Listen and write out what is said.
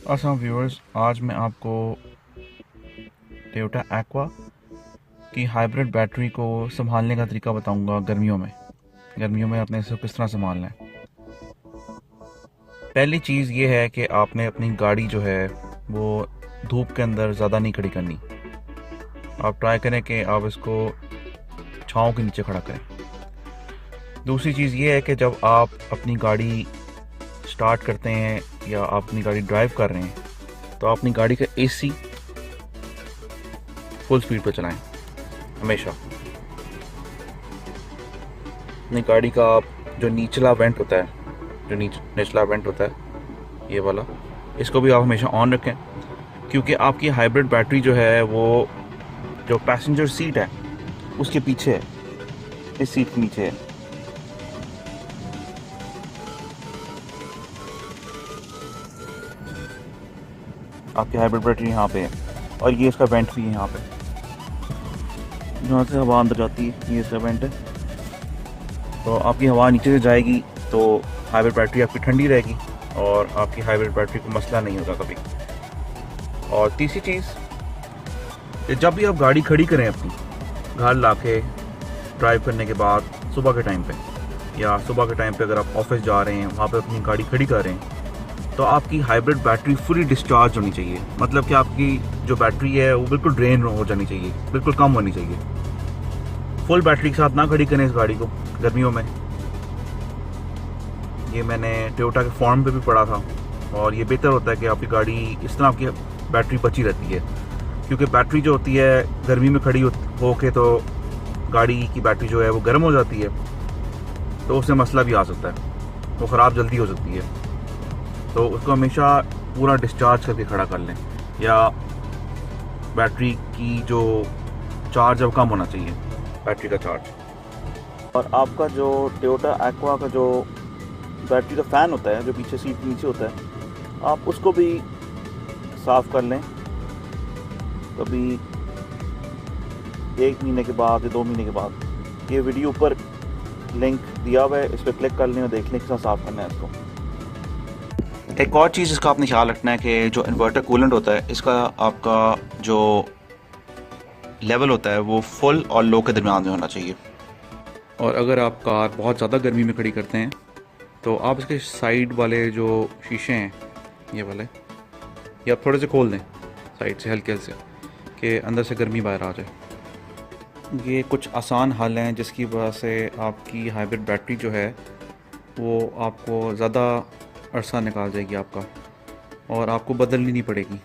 अस्सलाम व्यूअर्स, आज मैं आपको टोयोटा एक्वा की हाइब्रिड बैटरी को संभालने का तरीका बताऊंगा। गर्मियों में आपने इसको किस तरह संभालना है। पहली चीज़ ये है कि आपने अपनी गाड़ी जो है वो धूप के अंदर ज़्यादा नहीं खड़ी करनी। आप ट्राई करें कि आप इसको छाँव के नीचे खड़ा करें। दूसरी चीज़ ये है कि जब आप अपनी गाड़ी स्टार्ट करते हैं या आप अपनी गाड़ी ड्राइव कर रहे हैं तो अपनी गाड़ी का एसी फुल स्पीड पर चलाएं हमेशा। अपनी गाड़ी का आप जो निचला वेंट होता है, जो निचला वेंट होता है ये वाला, इसको भी आप हमेशा ऑन रखें, क्योंकि आपकी हाइब्रिड बैटरी जो है वो जो पैसेंजर सीट है उसके पीछे है, इस सीट के नीचे है। आपकी हाइब्रिड बैटरी यहाँ पे है और ये इसका वेंट भी है यहाँ पे, जहाँ से हवा अंदर जाती है, ये इसका वेंट है। तो आपकी हवा नीचे से जाएगी तो हाइब्रिड बैटरी आपकी ठंडी रहेगी और आपकी हाइब्रिड बैटरी को मसला नहीं होगा कभी। और तीसरी चीज़, जब भी आप गाड़ी खड़ी करें अपनी घर ला के ड्राइव करने के बाद सुबह के टाइम पे या सुबह के टाइम पे अगर आप ऑफिस जा रहे हैं वहाँ पे अपनी गाड़ी खड़ी कर रहे हैं तो आपकी हाइब्रिड बैटरी फुली डिस्चार्ज होनी चाहिए। मतलब कि आपकी जो बैटरी है वो बिल्कुल ड्रेन हो जानी चाहिए, बिल्कुल कम होनी चाहिए। फुल बैटरी के साथ ना खड़ी करें इस गाड़ी को गर्मियों में। ये मैंने टोयोटा के फॉर्म पे भी पढ़ा था और ये बेहतर होता है कि आपकी गाड़ी इस तरह आपकी बैटरी बची रहती है, क्योंकि बैटरी जो होती है गर्मी में खड़ी हो के तो गाड़ी की बैटरी जो है वो गर्म हो जाती है, तो उससे मसला भी आ सकता है, वो ख़राब जल्दी हो सकती है। तो उसको हमेशा पूरा डिस्चार्ज करके खड़ा कर लें, या बैटरी की जो चार्ज है वो कम होना चाहिए, बैटरी का चार्ज। और आपका जो टोयोटा एक्वा का जो बैटरी का फ़ैन होता है जो पीछे सीट के नीचे होता है, आप उसको भी साफ़ कर लें कभी 1 महीने के बाद या 2 महीने के बाद। ये वीडियो ऊपर लिंक दिया हुआ है, इस पर क्लिक कर लें और देख लें किस तरह साफ़ करना है इसको। एक और चीज़ इसका आपने ख्याल रखना है कि जो इन्वर्टर कूलेंट होता है इसका आपका जो लेवल होता है वो फुल और लो के दरमियान में होना चाहिए। और अगर आप कार बहुत ज़्यादा गर्मी में खड़ी करते हैं तो आप इसके साइड वाले जो शीशे हैं ये वाले, ये आप थोड़े से खोल दें साइड से हल्के से, कि अंदर से गर्मी बाहर आ जाए। ये कुछ आसान हल हैं जिसकी वजह से आपकी हाइब्रिड बैटरी जो है वो आपको ज़्यादा अरसा निकाल जाएगी आपका, और आपको बदलनी नहीं पड़ेगी।